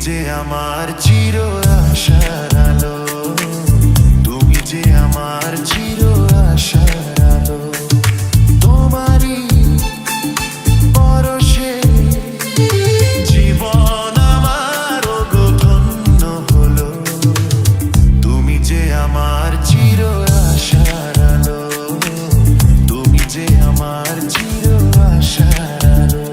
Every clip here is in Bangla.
যে আমার চির আশার আলো, তুমি যে আমার চির আশার আলো। তোমারই পরশে জীবন আমার গো ধন্য হলো। তুমি যে আমার চির আশার আলো, তুমি যে আমার চির আশার আলো।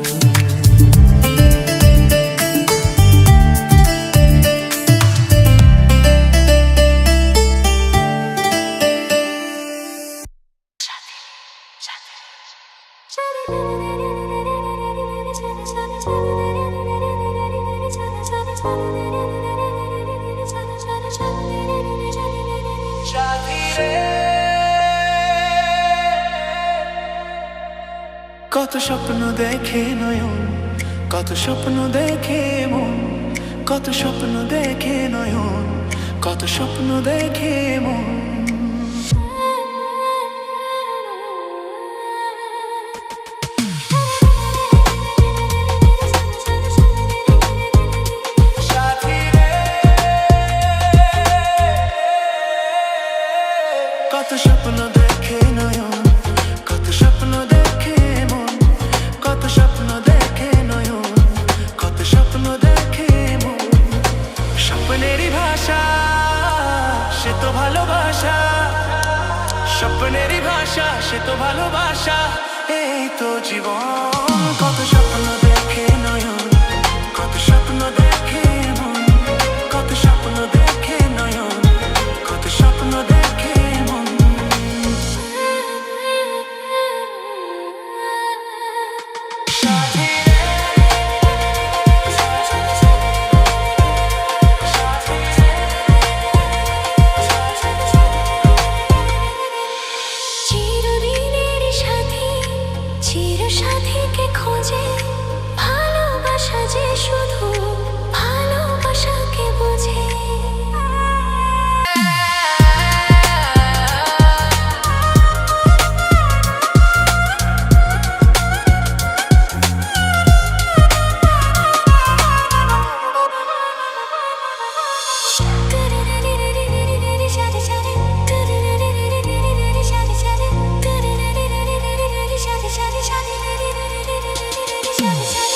কত স্বপ্ন দেখে নয়ন, কত স্বপ্ন দেখে মন, কত স্বপ্ন দেখে নয়ন, কত স্বপ্ন দেখে মন। কত স্বপ্ন দেখে নয়ন, কত স্বপ্ন দেখে মন, কত স্বপ্ন দেখে নয়ন, কত স্বপ্ন দেখে মন। স্বপ্নেরই ভাষা সে তো ভালোবাসা, স্বপ্নেরই ভাষা সে তো ভালোবাসা, এই তো জীবন। কত স্বপ্ন দেখে নয়ন, কত স্বপ্ন দেখে মন, কত স্বপ্ন দেখে নয়ন, কত স্বপ্ন দেখে মন। চিরদিনের সাথী, চির সাথীকে খোঁজে, ভালোবাসা যে শুধু ভালোবাসাকে বোঝে।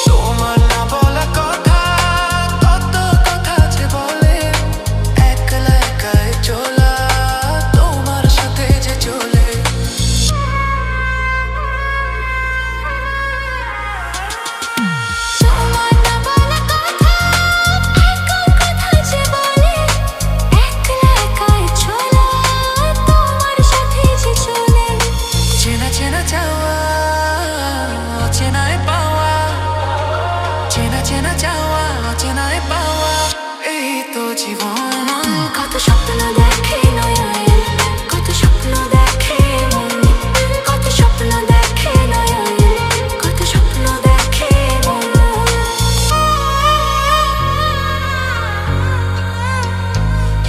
তোমার না বলা কথা, কত কথা যে বলে, একলা একাই চলা তোমার সাথে যে চলে। তোমার না বলা কথা, একল কথা যে বলে, একলা একাই চলা তোমার সাথে যে চলে। চেনা চেনা চাওয়া, অচেনায় পাওয়া, চেনা চেনা চাওয়া, অচেনায় পাওয়া, এই তো জীবন। কত স্বপ্ন দেখে নয়ন, কত স্বপ্ন দেখে মন, কত স্বপ্ন দেখে নয়ন, কত স্বপ্ন দেখে মন।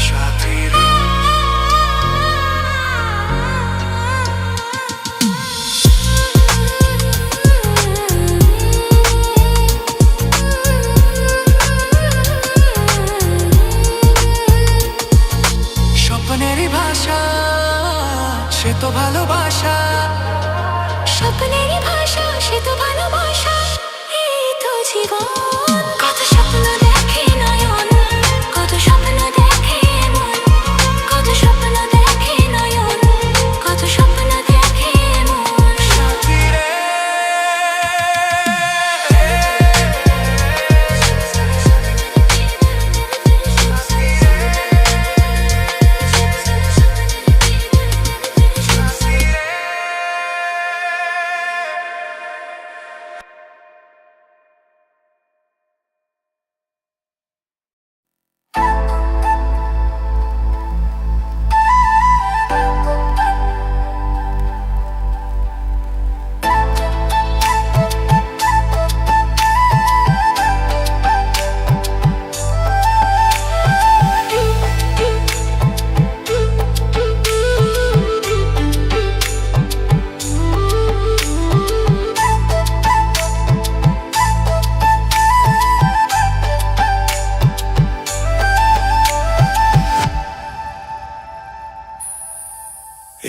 সাথী রে,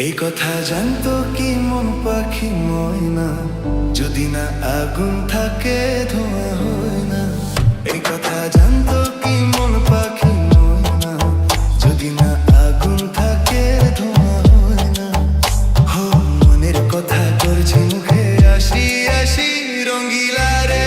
এই কথা জানতো কি মন পাখি ময়না, যদি না আগুন থাকে ধোঁয়া হয় না। এই কথা জানতো কি মন পাখি ময়না, যদি না আগুন থাকে ধোঁয়া হয় না। হো মনের কথা করছি মুখে আসি আসি রঙ্গিলা রে।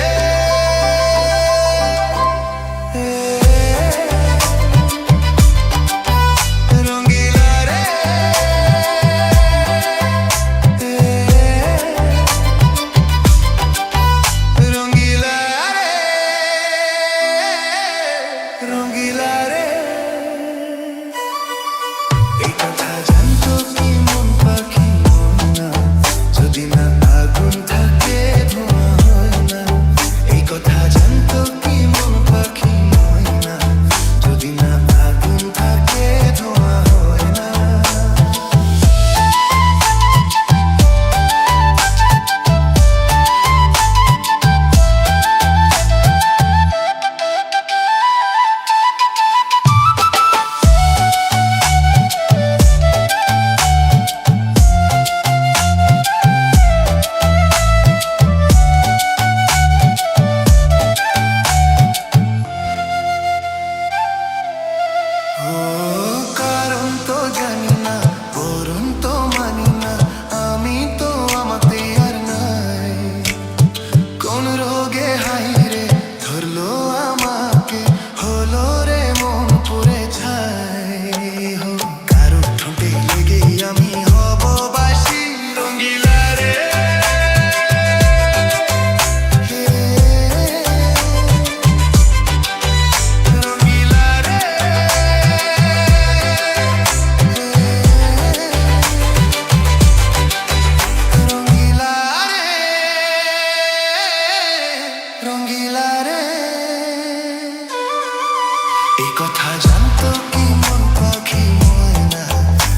এই কথা জানতো কি মন পাখি ময়না,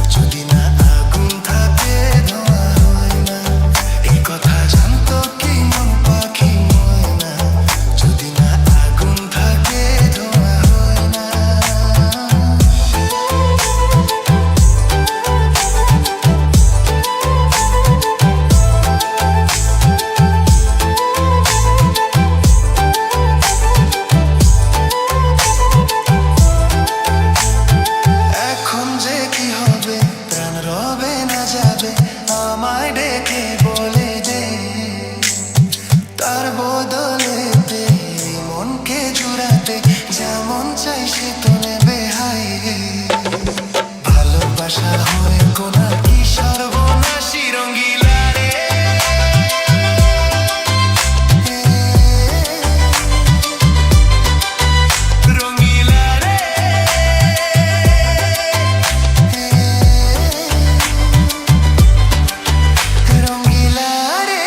যদি না আগুন থাকে ধোঁয়া হয় না। এই কথা জানতো কি মন পাখি ময়না, যদি না আগুন থাকে ধোঁয়া হয় না। আমায় ডেকে বলে যে তার বদলেতে মনকে জুড়াতে যেমন চাই সে তো নেবে হাই। ভালোবাসা হয় কোনা কি সর্বনাশী রঙ্গিলা রে। রঙ্গিলা রে রঙ্গিলা রে।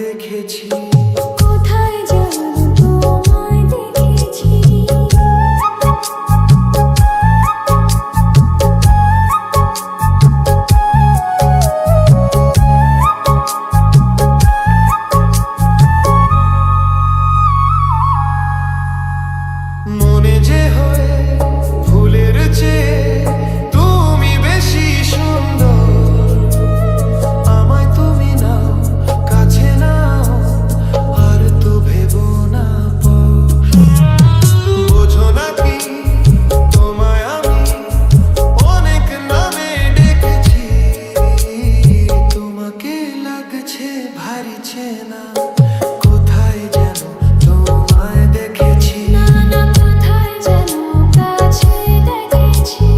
দেখেছি। কোথায় যেন তোমায় দেখেছি। মনে যে হয় ভুলের চেয়ে তুমি বেশি সুন্দর। আমায় তুমি নাও, কাছে নাও, আর তো ভেবো না পর। বোঝো না কি তোমায় আমি অনেক নামে ডেকেছি। তোমাকে লাগছে ভারী চেনা, কোথায় যেন তোমায় দেখেছি। না না কোথায় যেন কাছে দেখেছি।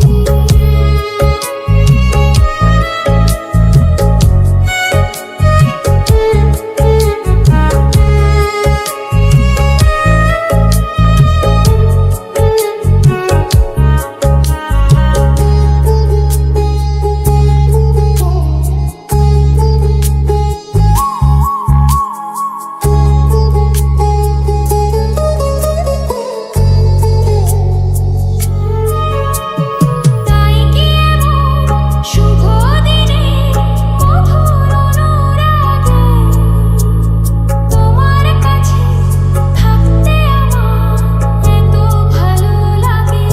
তাই কি এমন শুভ দিনে মধুর অনুরাগে তোমার কাছে থাকতে আমার এত ভালো লাগে।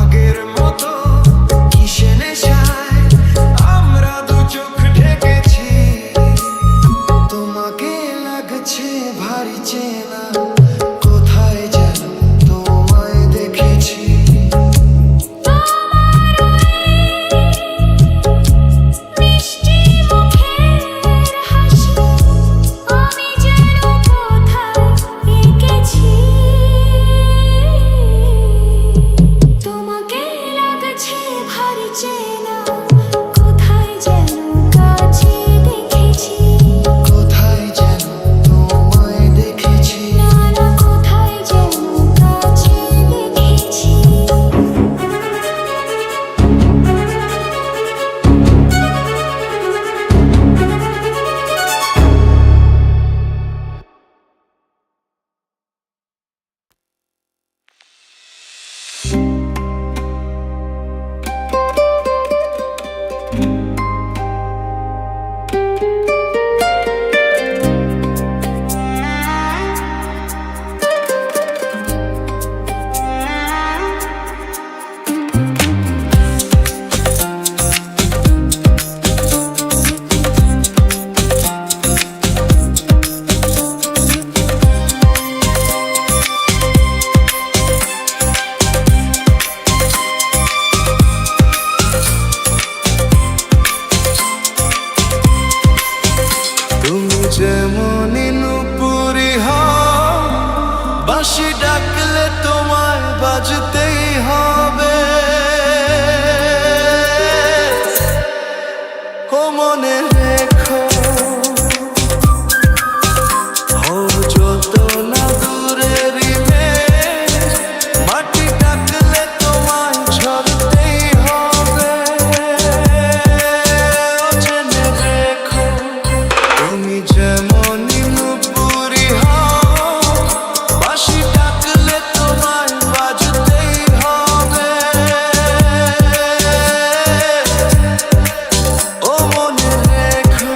আগের মতো কিসে নেশায় আমরা দু চোখ ঢেকেছি। তোমাকে লাগছে ভারী চেনা, কোথায় যেন তোমায় দেখেছি। তোমার মিষ্টি মুখের হাসি আমি যেন কোথায় এঁকেছি। তোমাকে লাগছে ভারী চেনা, কোথায় যেন কাছে দেখেছি। কোথায় যেন তোমায় দেখেছি। না না কোথায় যেন কাছে দেখেছি। তুমি যেমন নুপুরি হও, বাঁশি ডাকলে তোমায় বাজতেই হবে। ও মনে রেখো, হও যত না দূরেরই মেয়ে, মাটি ডাকলে তোমায় ঝরতেই হবে। ও জেনে রেখো, তুমি যেমন নুপুরি হও, বাঁশি ডাকলে তোমায় বাজতেই হবে। ও মনে রেখো,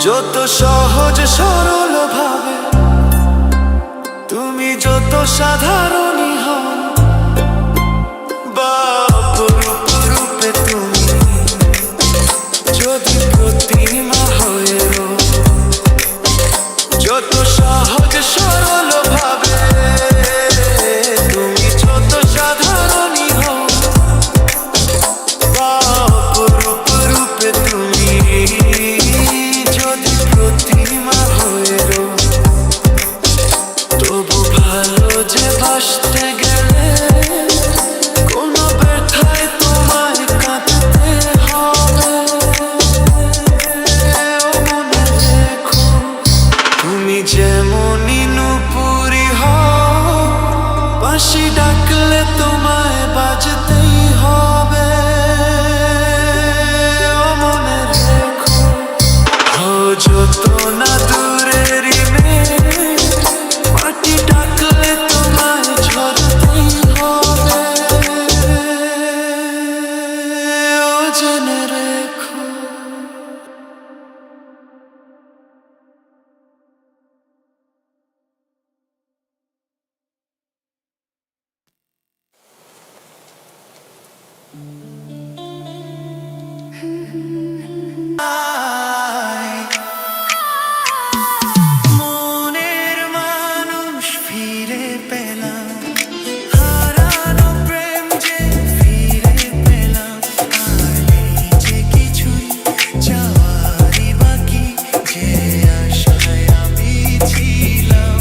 যত সহজ সরল ভাবে, তুমি যত সাধারণই হও, বা অপরূপ রূপে তুমি যদি প্রতিমা হয়ে রো, যত সহজ সরল ভাবে, তুমি যত সাধারণই হও, বা অপরূপ রূপে তুমি যদি প্রতিমা হয়ে রো, তবু ভালো যে বাসতে গেলে কোনো ব্যথায় তোমায় কাঁদতে হবে। ও মনে রেখো, তুমি যেমনই নুপুরি হও, বাঁশি ডাকলে তোমায় বাজতেই হবে। ও মনে রেখো, ও যত না দূরেরই মেয়ে, মাটি ডাকলে তোমায় ঝরতেই হবে। ও জেনে রেখো। মনের মানুষ ফিরে পেলাম, হারানো প্রেম যে ফিরে পেলাম, আর নেই যে কিছুই যাওয়ারই বাকি, যে আশায় আমি ছিলাম।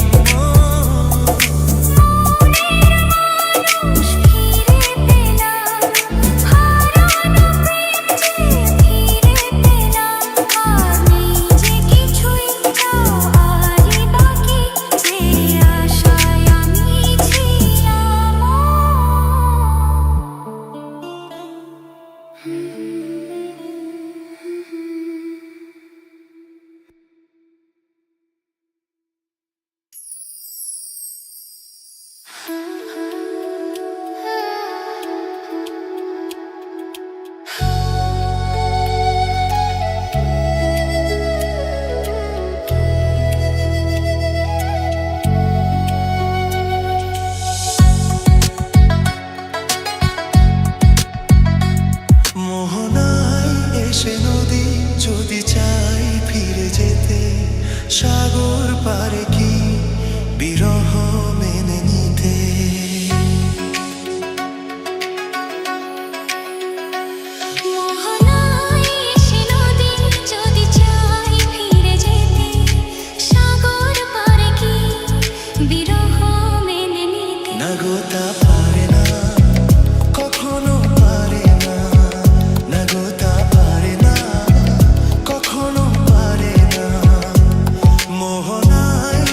মোহনায় এসে নদী যদি চাই ফিরে যেতে, সাগর পারে কি বিরহ মেনে নিতে। নাগতা পারে না, কখনো পারে না, নাগতা পারে না, কখনো পারে না। মোহনায়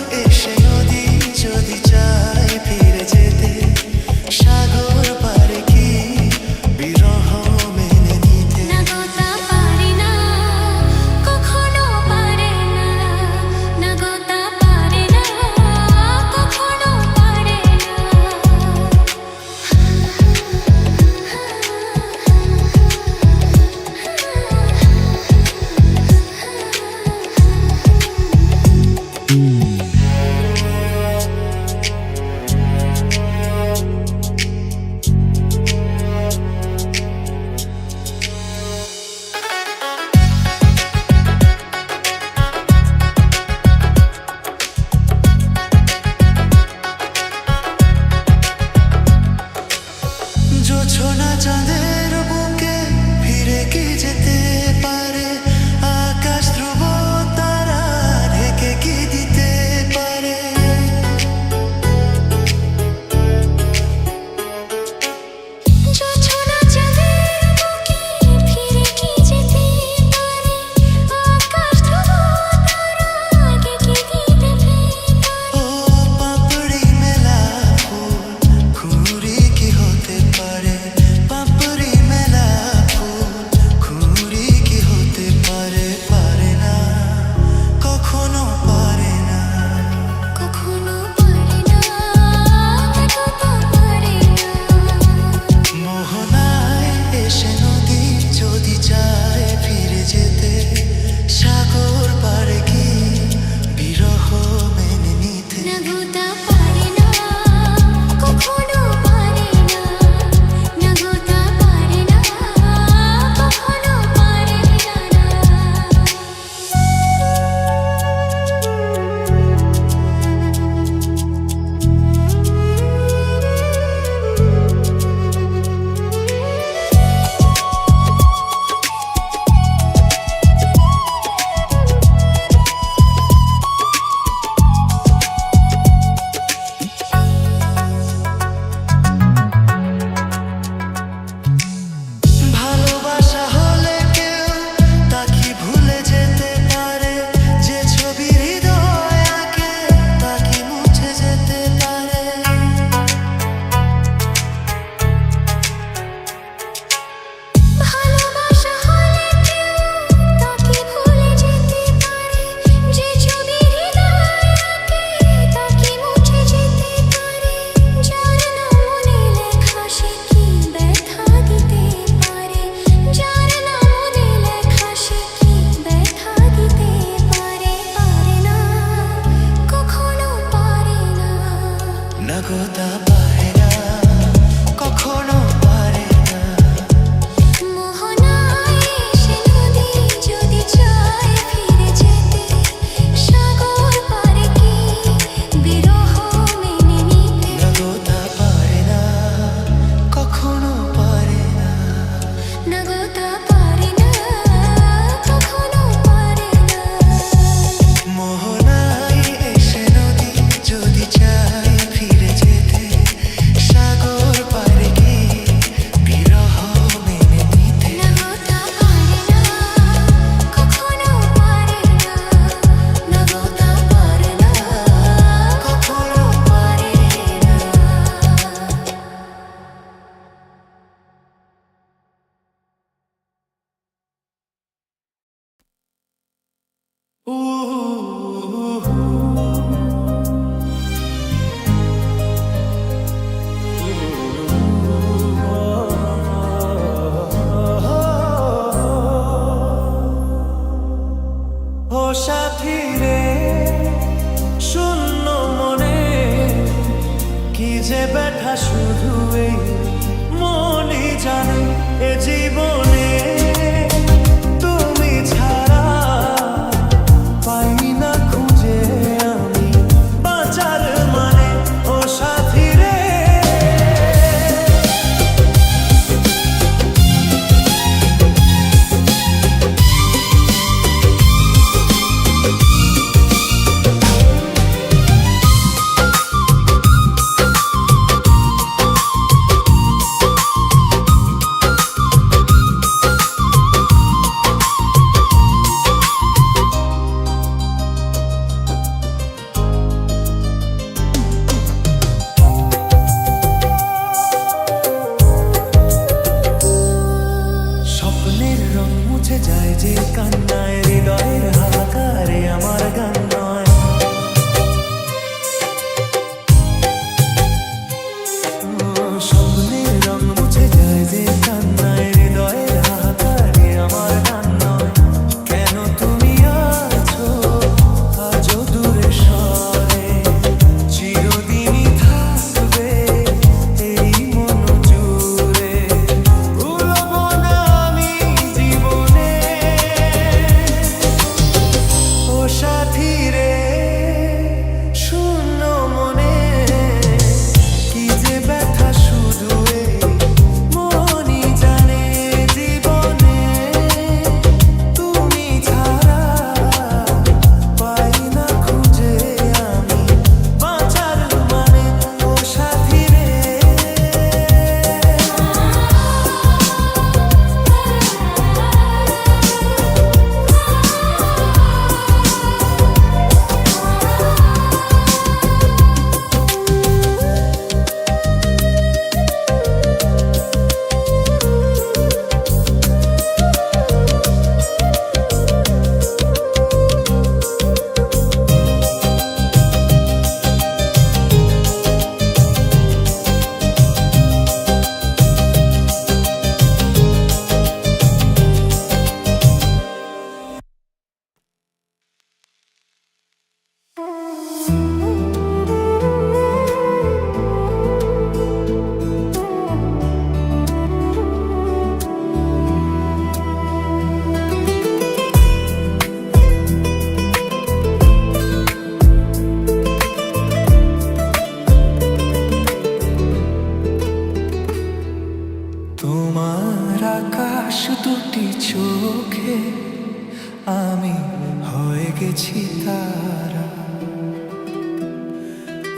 রে শূন্য মনে কি যে ব্যথা শুধু এই মনই জানে এ জীবনে তুমি ছাড়া পাই না খুঁজে আমি বাঁচার মানে ও সাথী রে। স্বপ্নের রং মুছে যায় যে কান্নায় হৃদয়ের হাহাকারে আমার গান নয়। স্বপ্নের রং মুছে যায় যে কান্নায় হৃদয়ের হাহাকারে আমার গান নয়। কেন তুমি আছো আজও দূরে সরে চিরদিনই থাকবে এই মন জুড়ে। ভুলবো না আমি জীবনে ও সাথী রে শূন্য মনে কি যে ব্যথা শুধু এই মনই জানে জীবনে তুমি ছাড়া পাই না খুঁজে আমি বাঁচার মানে ও সাথী রে। তোমার আকাশ দুটি চোখে আমি হয়ে গেছি তারা।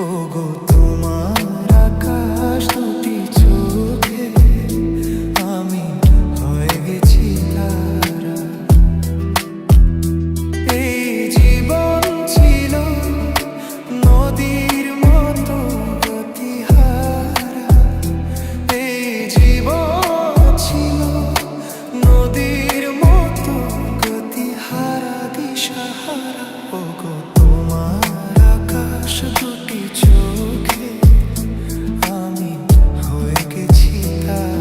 ওগো তোমার আকাশ দুটি চোখে আমি হয়ে গেছি তারা। এই জীবন ছিল নদীর মতো গতিহারা। এই জীবন ছিল নদীর মতো গতিহারা দিশাহারা। ওগো তোমার আকাশ দুটি চোখে আমি হয়ে গেছি তারা।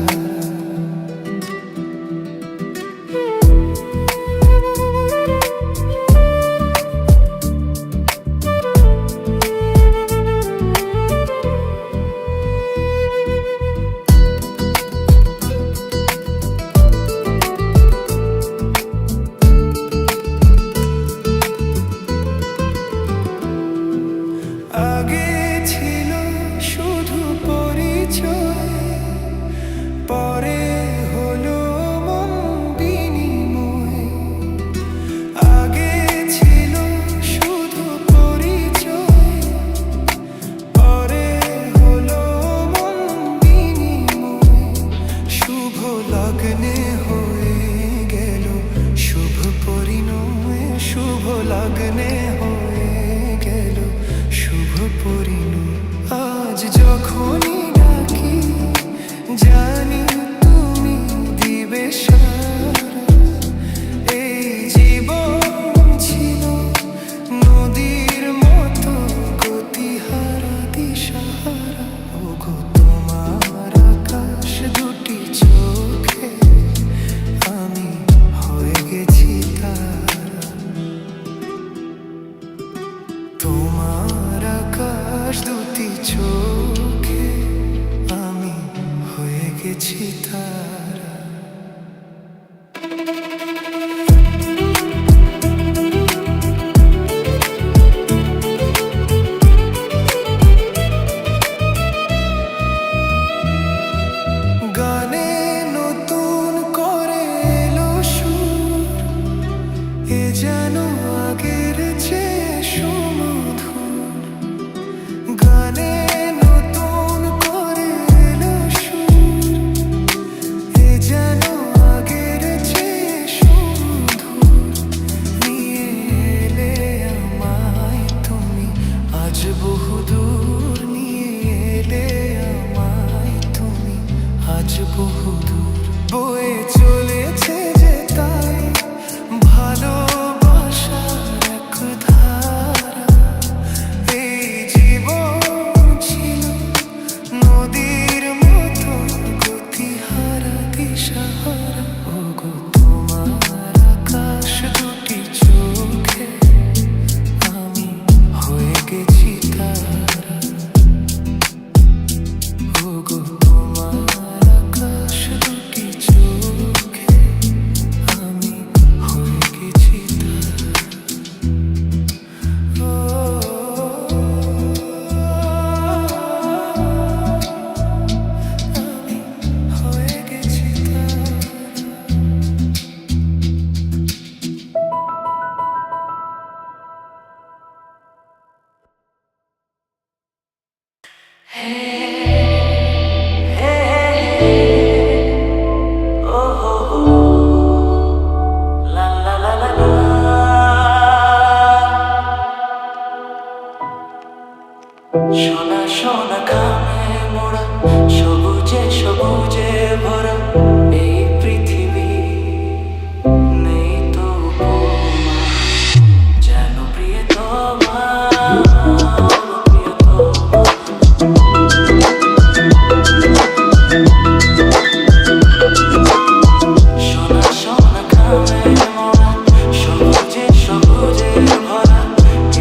আগে ছিল শুধু পরিচয়, পরে হলো মন বিনিময়। আগে ছিল শুধু পরিচয়, পরে হলো মন বিনিময়। শুভ লগ্নে হয়ে গেল শুভ পরিণয়। শুভ লগ্নে হয়ে গেল শুভ পরিণয়। আজ যখনই ডাকি জানি তুমি দিবে সাড়া। এই জীবন ছিল নদীর মতো গতিহারা দিশাহারা। ওগো তোমার আকাশ দুটি চোখে আমি হয়ে গেছি তারা। দুটি চোখে আমি হয়ে গেছি তারা। গানে নতুন করে এলো সুর, এ যেন আগের চেয়ে সুমধুর। গানে নতুন করে এলো সুর, এ যেন আগের চেয়ে সুমধুর। নিয়ে এলে আমায় তুমি আজ বহুদূর, নিয়ে এলে আমায় তুমি আজ বহুদূর। বয়ে চলেছে যে তাই ভালোবাসার এক ধারা। এই জীবন ছিল নদীর মতো গতিহারা দিশাহারা। ওগো তোমার আকাশ দুটি চোখে আমি হয়ে গেছি তারা। ওগো তোমার আকাশ দুটি চোখে আমি হয়ে গেছি তারা। আমি হয়ে গেছি তারা। সোনা সোনা খামে মোড়া, সবুজে সবুজে ভরা এই পৃথিবী। নেই তো উপমা, যেন প্রিয়তমা, প্রিয়তমা। সোনা সোনা খামে মোড়া, সবুজে সবুজে ভরা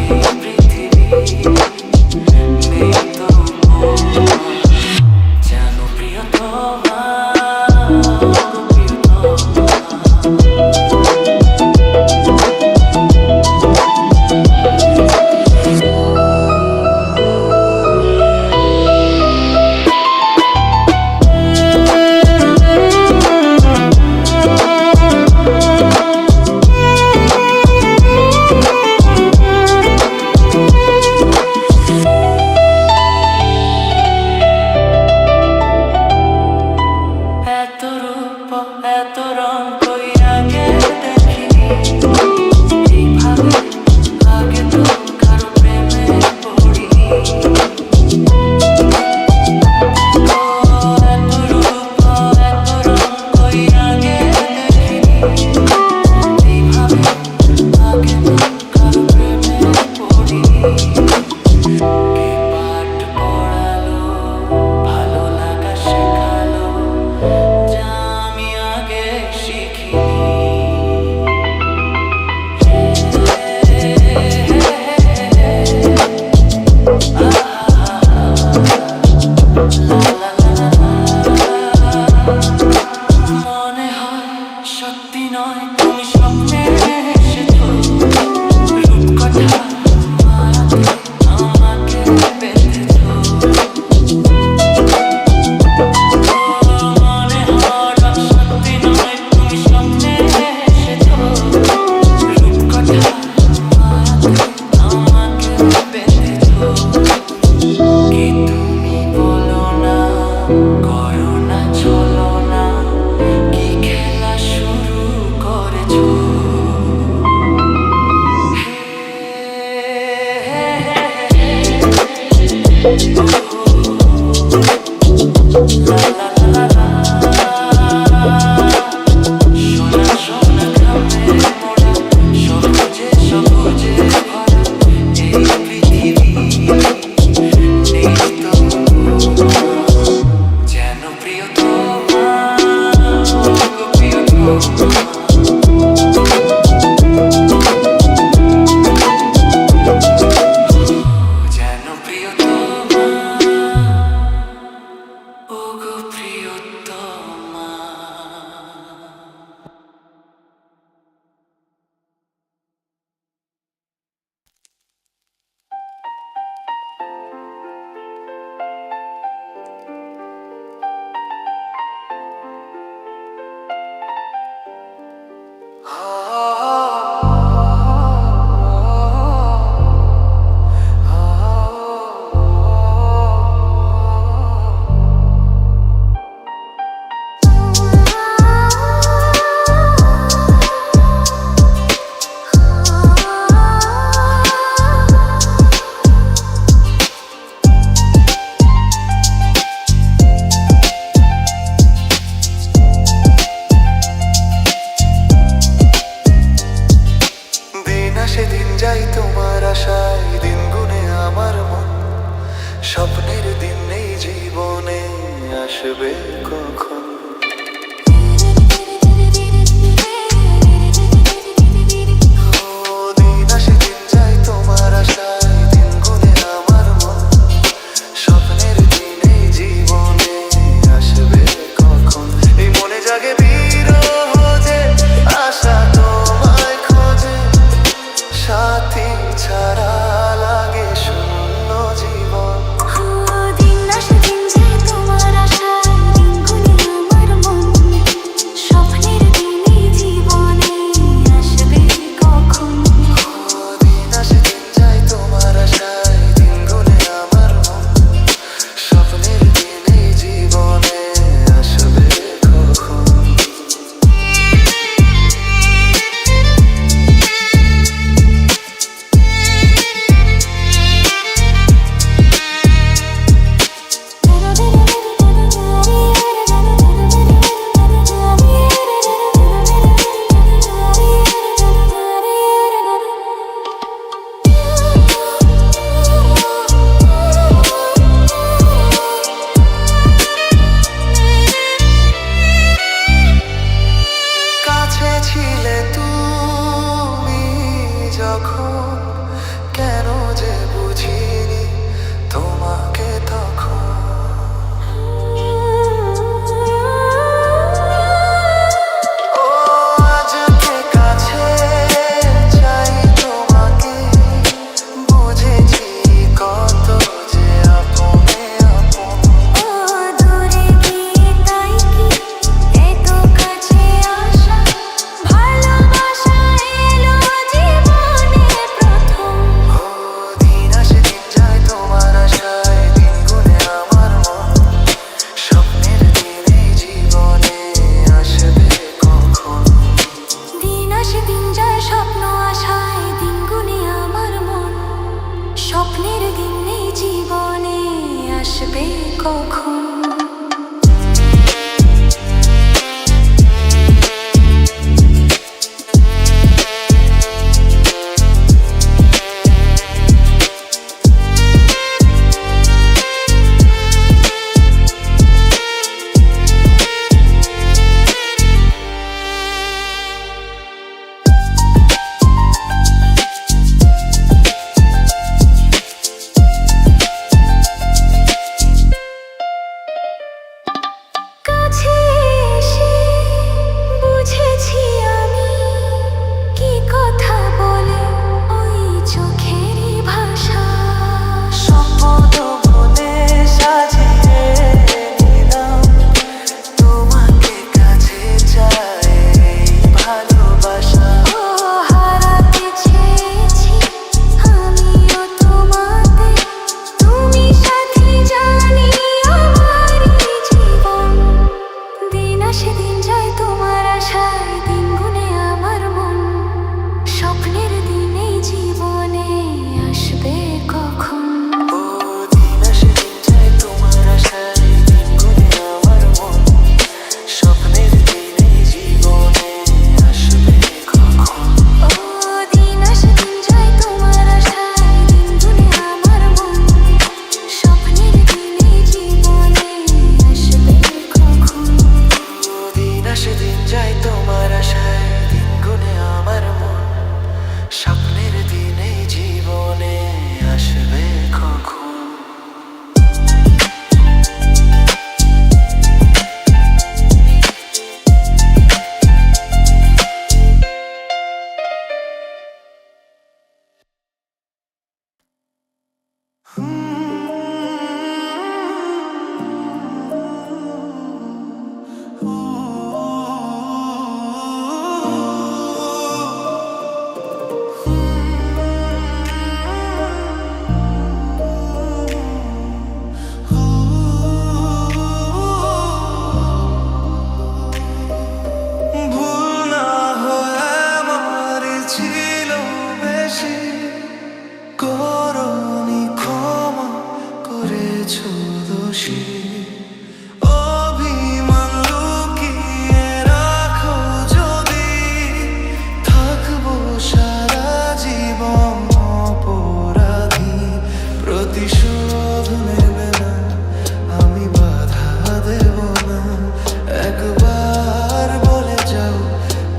এই পৃথিবী। নেই তো উপমা, যেন প্রিয়তমা, প্রিয়তমা। এত রূপ এত রং কই আগে দেখিনি, এইভাবে আগে তো কারো প্রেমে পড়িনি। ও এত রূপ এত রং কই আগে দেখিনি, এইভাবে আগে তো কারো প্রেমে পড়িনি। কে পাঠ পড়ালো, ভালো লাগা শেখালো, যা আমি আগে শিখিনি। মনে হয় সত্যি নয়, তুমি স্বপ্নে এসেছো, রূপকথা মায়াতে আমাকে বেঁধেছো। মনে হয় সত্যি নয়, তুমি স্বপ্নে এসেছো, রূপকথা মায়াতে আমাকে বেঁধেছো। কি তুমি বলো না, করো না চলো না, কি খেলা শুরু করেছো। সোনা সোনা খামে মোড়া, সবুজে সবুজে ভরা এই পৃথিবী। নেই তো উপমা, যেন প্রিয়তমা, প্রিয়তমা। যেন প্রিয়তমা। আশায় দিন গুনে আমার মন, স্বপ্নের দিন নেই জীবনে, আসবে কখন? দিন আসে দিন যায় তোমার আশায় দিন গুনে আমার মন, স্বপ্নের দিন এই জীবনে, আসবে কখন? এই মনে জাগে বিরহ যে, আশা তোমায় খোঁজে, সাথী ছাড়া লাগে শূন্য জীবন। দিন আসে দিন যায় তোমার আশায় দিন গুনে আমার মন, স্বপ্নের দিন এই জীবনে, আসবে কখন? দিন আসে দিন যায় তোমার আশায় দিন গুনে আমার মন, স্বপ্নের দিন এই জীবনে, আসবে কখন? কাছে ছিলে তুমি যখন, কেন যে বুঝিনি তোমাকে তখন। ও আজকে কাছে চাই তোমাকে, বুঝেছি কত যে আপনে আপন। দূরে গিয়ে তাই কি এত কাছে আসা, ভালোবাসা এলো জীবনে প্রথম। দিন আসে দিন যায় তোমার আশায় দিন গুনে আমার মন, স্বপ্নের দিন এই জীবনে, আসবে কখন? দিন আসে দিন যায় স্বপ্ন আশায় দিন গুনে আমার মন, স্বপ্নের দিন এই জীবনে, আসবে কখন? কাছে এসে বুঝেছি আমি কি কথা বলে ওই চোখেরই ভাষা। স্বপ্ন মনে সাজিয়ে নিলাম, তোমাকে কাছে চাই এই ভালোবাসা। ও হারাতে চেয়েছি আমিও তোমাতে, তুমি সাথী জানি আমারই জীবন। দিন আসে দিন যায় তোমার আশায় দিন গুনে আমার মন, স্বপ্নের দিন এই জীবনে, আসবে কখন? দিন আসে দিন যায় তোমার আশায় দিন গুনে আমার মন, স্বপ্নের দিন এই জীবনে, আসবে কখন? দিন আসে দিন যায় তোমার আশায় দিন গুনে আমার মন, স্বপ্নের দিন এই জীবনে, আসবে কখন? দিন আসে দিন যায় তোমার আশায় দিন গুনে আমার মন, স্বপ্নের দিন এই জীবনে, আসবে কখন? করনি ক্ষমা প্রতিশোধ নেবে না, আমি বাধা দেব না। একবার বলে যাও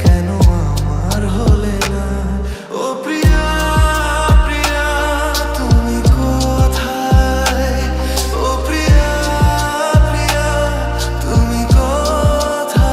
কেন আমার হলে না। ও প্রিয়া প্রিয়া তুমি কোথায়? ও প্রিয়া প্রিয়া তুমি কোথায়?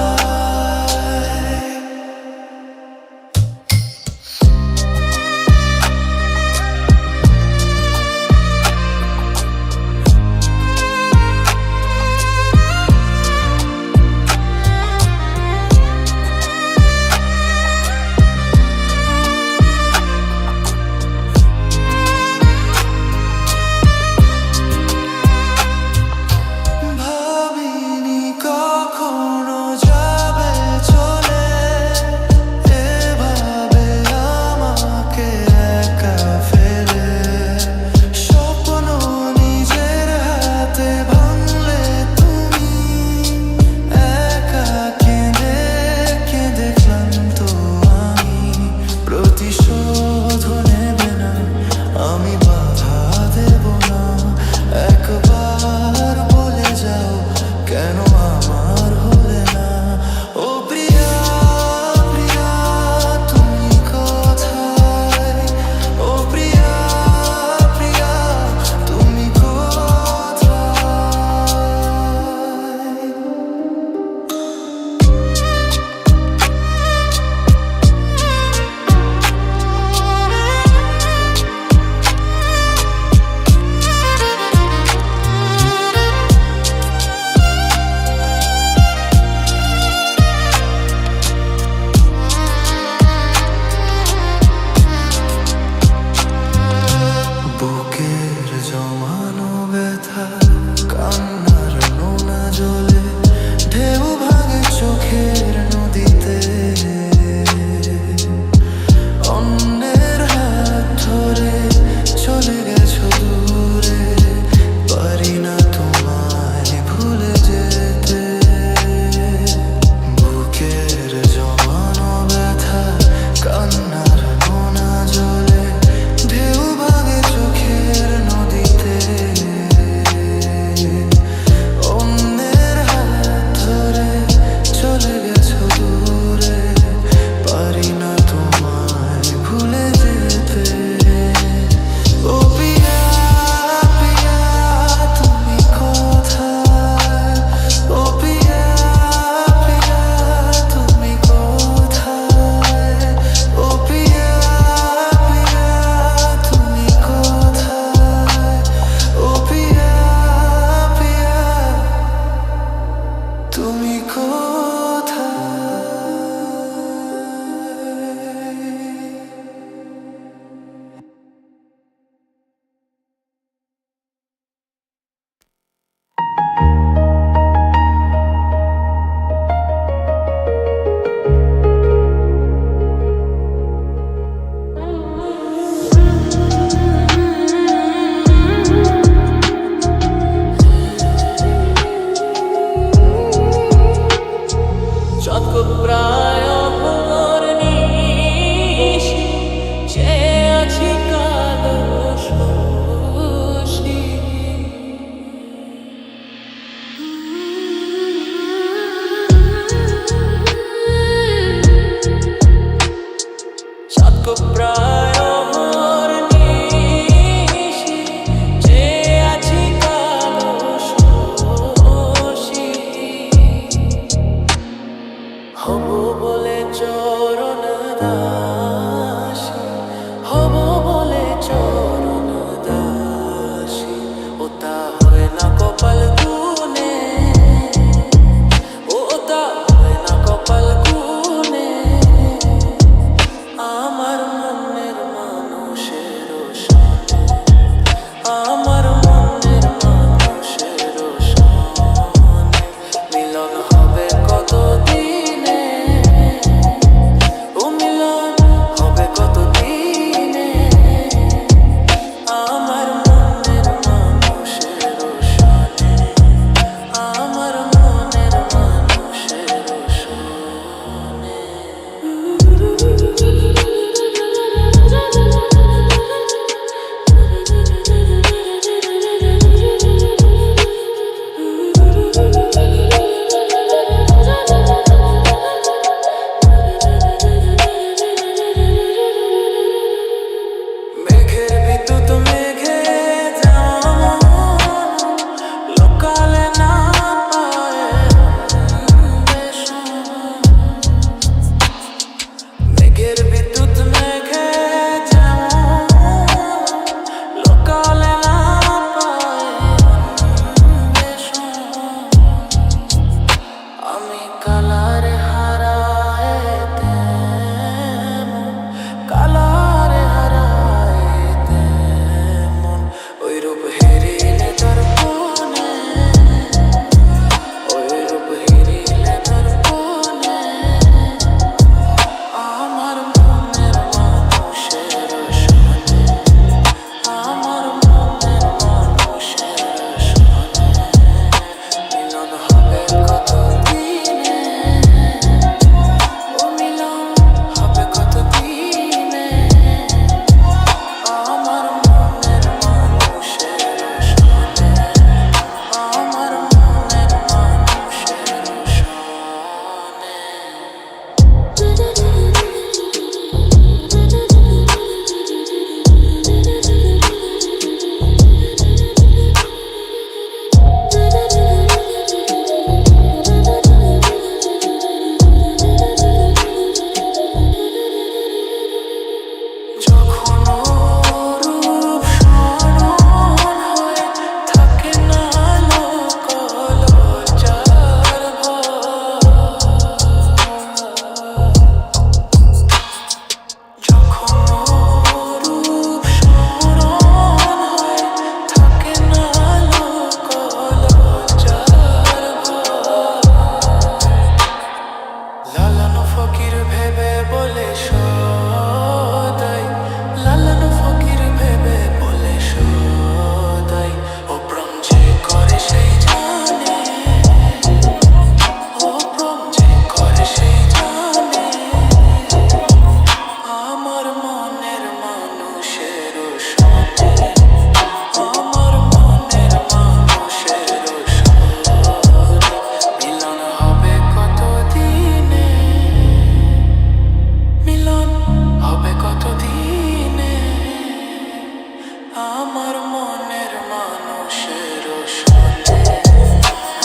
আমার মনের মানুষের শোনে,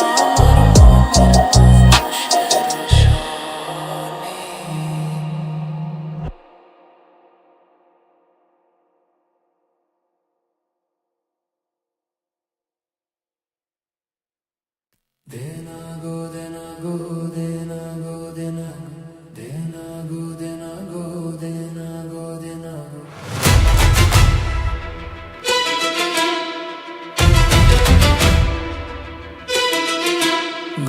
আমার মনের মানুষের শোনে। দেনা গো দেনা গো দেনা গো দেনা দেনা গো দেনা গো দেনা গো দেনা গো।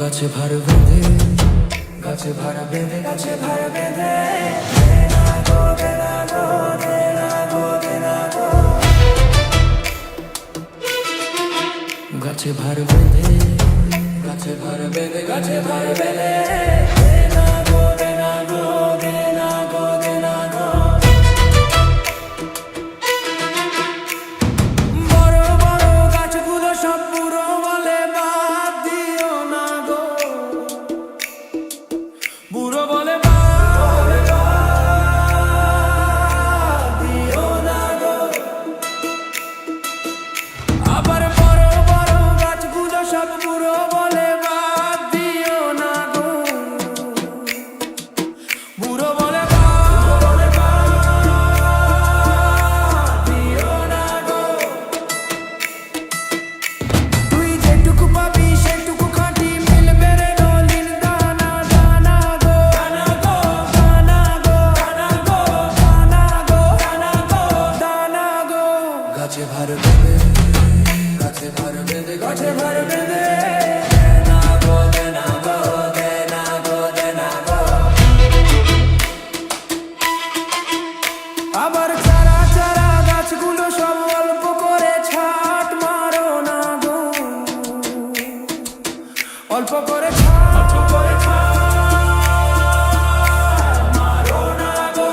গাছে ভার বেঁধে গাছে ভাড়া বেঁধে গাছে ভার বেঁধে দেনা গো দেনা গো দেনা গো দেনা গো। গাছে ভার বেঁধে গাছে ভার বেঁধে গাছে ভার বেঁধে দেনা গো দেনা গো দেনা গো দেনা গো। বড় বড় গাছগুলো সব পুরো বলে বাদ দিও না গো, বুড়ো বলে বাদ দিও না গো। আবার বড় বড় গাছগুলো সব পুরো বলে বাদ দিও না গো, বুড়ো বলে বাদ দিও না গো। তুই যেটুকু পাবি সেটুকু খাঁটি মিলবে রে নলিন দানা দানা গো দানা গো দানা গো দানা গো দানা গো দানা গো দানা গো। গাছে ভার বেঁধে গাছে ভার বেঁধে গাছে ভার বেঁধে দেনা গো দেনা গো দেনা গো দেনা গো। আবার চারা চারা গাছগুলো সব অল্প করে ছাট মারো না গো, অল্প করে ছাট মারো না গো।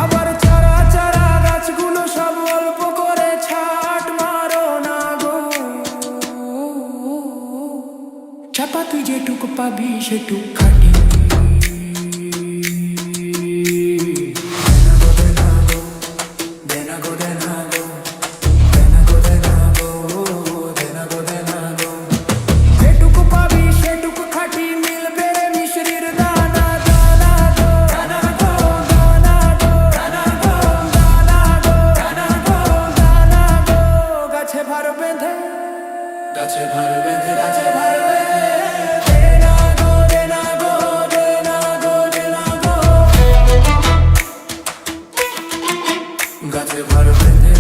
আবার চারা চারা গাছগুলো সব অল্প করে ছাট মারো না গো। চাপা তুই যেটুকু পাবি সেটুকু খাটি দেনা গো দেনা গো দেনা গো দেনা গো দেনা গো দেনা গো। যেটুকু পাবি সেটুকু খাটি মিলবে রে মিশ্রির দানা দানা গো দানা গো দানা গো দানা গো দানা গো দানা গো দানা গো। গাছে ভার বেঁধে গাছে ভার বেঁধে গাছে ভার বেঁধে দেনা গো দেনা গো দেনা গো দেনা গো। গাছে ভার বেঁধে